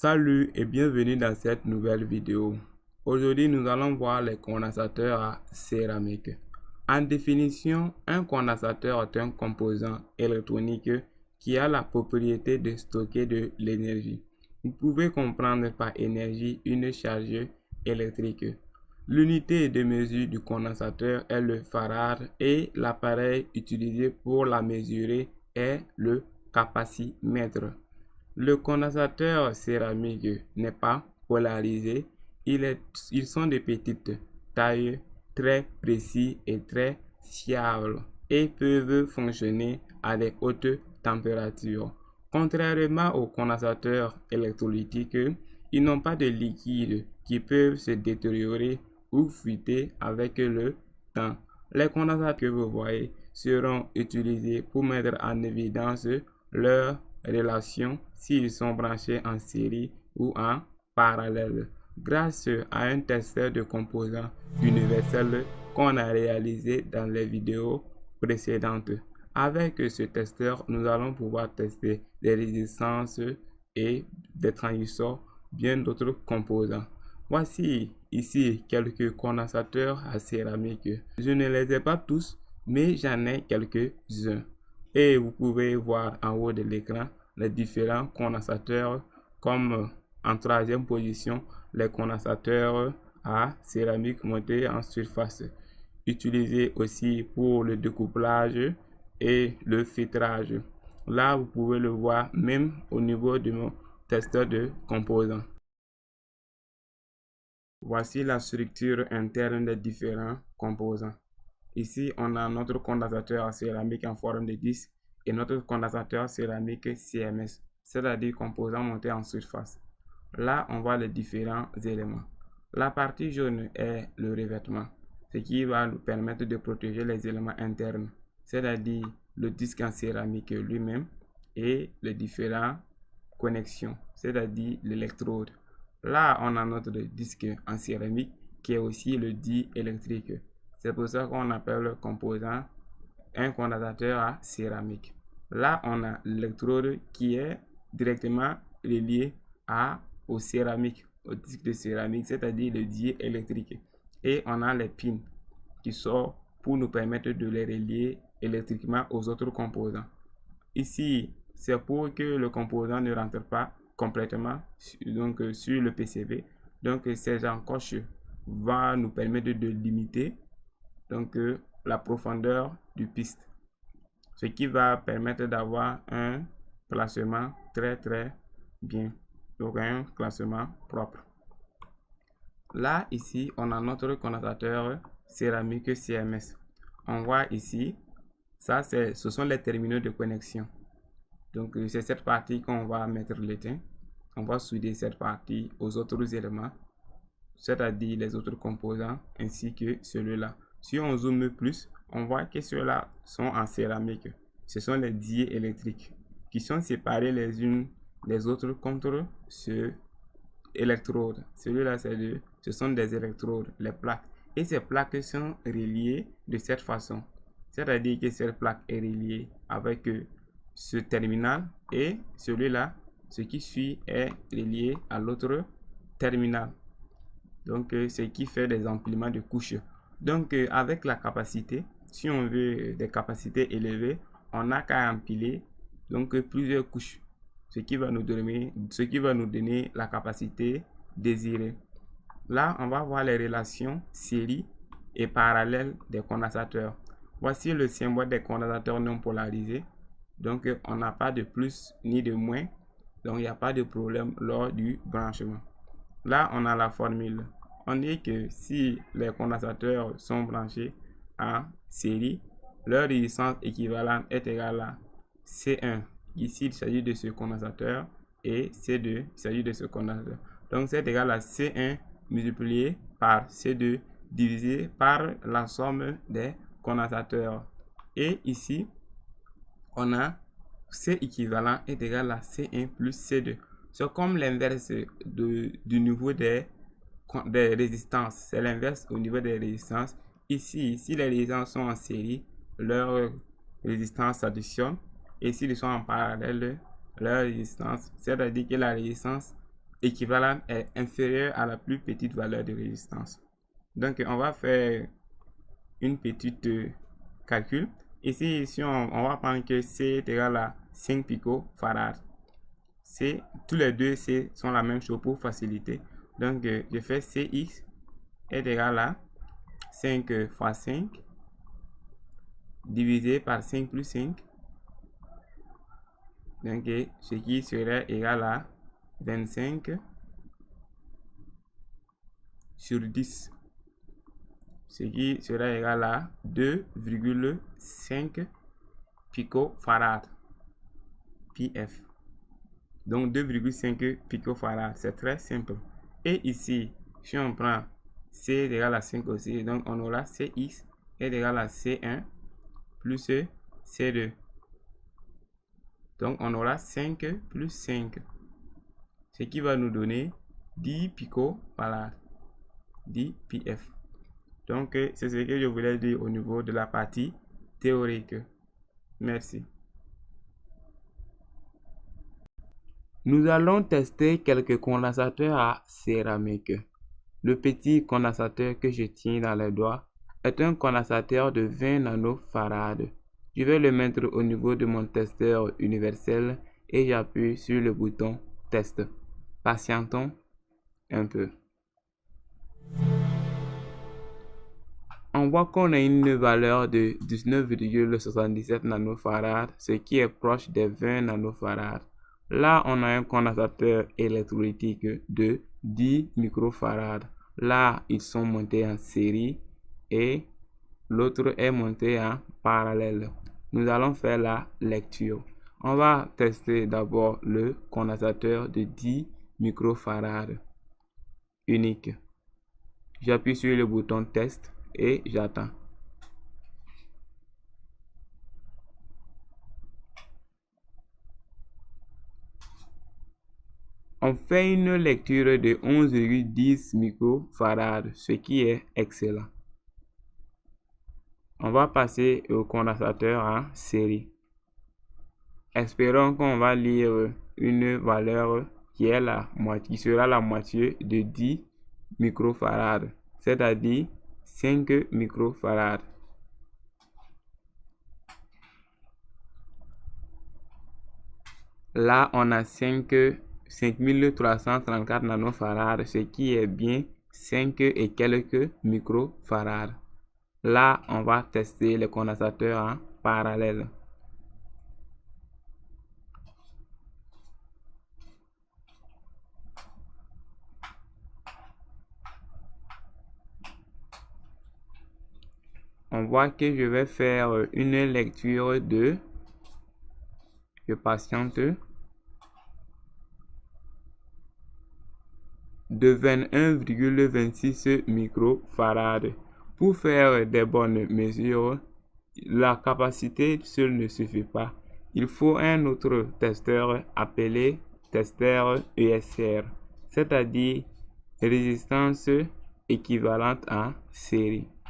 Salut et bienvenue dans cette nouvelle vidéo. Aujourd'hui, nous allons voir les condensateurs à céramique. En définition, un condensateur est un composant électronique qui a la propriété de stocker de l'énergie. Vous pouvez comprendre par énergie une charge électrique. L'unité de mesure du condensateur est le farad et l'appareil utilisé pour la mesurer est le capacimètre. Le condensateur céramique n'est pas polarisé, ils sont de petite taille, très précis et très fiables et peuvent fonctionner à des hautes températures. Contrairement aux condensateurs électrolytiques, ils n'ont pas de liquide qui peuvent se détériorer ou fuiter avec le temps. Les condensateurs que vous voyez seront utilisés pour mettre en évidence leur relation s'ils sont branchés en série ou en parallèle grâce à un testeur de composants universel qu'on a réalisé dans les vidéos précédentes. Avec ce testeur, nous allons pouvoir tester des résistances et des transistors, bien d'autres composants. Voici ici quelques condensateurs à céramique. Je ne les ai pas tous, mais j'en ai quelques-uns. Et vous pouvez voir en haut de l'écran les différents condensateurs comme en troisième position les condensateurs à céramique montés en surface utilisés aussi pour le découplage et le filtrage. Là, vous pouvez le voir même au niveau de mon testeur de composants. Voici la structure interne des différents composants. Ici, on a notre condensateur à céramique en forme de disque et notre condensateur céramique CMS, c'est-à-dire composants montés en surface. Là, on voit les différents éléments. La partie jaune est le revêtement, ce qui va nous permettre de protéger les éléments internes, c'est-à-dire le disque en céramique lui-même et les différentes connexions, c'est-à-dire l'électrode. Là, on a notre disque en céramique qui est aussi le diélectrique. C'est pour ça qu'on appelle le composant un condensateur à céramique. Là, on a l'électrode qui est directement relié au céramique, au disque de céramique, c'est-à-dire le diélectrique. Et on a les pins qui sont pour nous permettre de les relier électriquement aux autres composants. Ici, c'est pour que le composant ne rentre pas complètement sur le PCB. Donc, ces encoches vont nous permettre de limiter la profondeur du piste, ce qui va permettre d'avoir un classement très bien, donc un classement propre. Là, ici, on a notre condensateur céramique CMS. On voit ici, ce sont les terminaux de connexion. Donc, c'est cette partie qu'on va mettre l'étain. On va souder cette partie aux autres éléments, c'est-à-dire les autres composants ainsi que celui-là. Si on zoome plus, on voit que ceux-là sont en céramique. Ce sont les diélectriques qui sont séparés les unes des autres contre ce électrode. Celui-là, ce sont des électrodes, les plaques. Et ces plaques sont reliées de cette façon. C'est-à-dire que cette plaque est reliée avec ce terminal et celui-là, ce qui suit est relié à l'autre terminal. Donc, ce qui fait des empilements de couches. Donc, avec la capacité, si on veut des capacités élevées, on n'a qu'à empiler plusieurs couches, ce qui va nous donner la capacité désirée. Là, on va voir les relations série et parallèle des condensateurs. Voici le symbole des condensateurs non polarisés. Donc, on n'a pas de plus ni de moins. Donc, il n'y a pas de problème lors du branchement. Là, on a la formule. On dit que si les condensateurs sont branchés en série, leur résistance équivalente est égale à C1. Ici, il s'agit de ce condensateur et C2, il s'agit de ce condensateur. Donc, c'est égal à C1 multiplié par C2 divisé par la somme des condensateurs. Et ici, on a C équivalent est égal à C1 plus C2. C'est comme l'inverse du niveau des résistances. C'est l'inverse au niveau des résistances. Ici, si les résistances sont en série, leur résistance s'additionne. Et s'ils sont en parallèle, leur résistance, c'est-à-dire que la résistance équivalente est inférieure à la plus petite valeur de résistance. Donc, on va faire une petite calcul. Ici, on va prendre que C est égal à 5 picofarads. Tous les deux C sont la même chose pour faciliter. Donc, je fais CX est égal à 5 fois 5 divisé par 5 plus 5. Donc, ce qui serait égal à 25 sur 10. Ce qui sera égal à 2,5 picofarads. PF. Donc 2,5 picofarads. C'est très simple. Et ici, si on prend C est égal à 5 aussi, donc on aura CX est égal à C1 plus C2. Donc on aura 5 plus 5. Ce qui va nous donner 10 picofarads. 10 PF. Donc, c'est ce que je voulais dire au niveau de la partie théorique. Merci. Nous allons tester quelques condensateurs à céramique. Le petit condensateur que je tiens dans les doigts est un condensateur de 20 nanofarads. Je vais le mettre au niveau de mon testeur universel et j'appuie sur le bouton test. Patientons un peu. On voit qu'on a une valeur de 19,77 nanofarads, ce qui est proche des 20 nanofarads. Là, on a un condensateur électrolytique de 10 microfarads. Là, ils sont montés en série et l'autre est monté en parallèle. Nous allons faire la lecture. On va tester d'abord le condensateur de 10 microfarads unique. J'appuie sur le bouton test et j'attends. On fait une lecture de 11,10 microfarads, ce qui est excellent. On va passer au condensateur en série. Espérons qu'on va lire une valeur qui sera la moitié de 10 microfarads, c'est-à-dire 5 microfarads. Là, on a 5334 nanofarads, ce qui est bien 5 et quelques microfarads. Là, on va tester le condensateur en parallèle. On voit que je vais faire une lecture de... Je patiente. De 21,26 microfarads. Pour faire des bonnes mesures, la capacité seule ne suffit pas. Il faut un autre testeur appelé testeur ESR, c'est-à-dire résistance équivalente en série.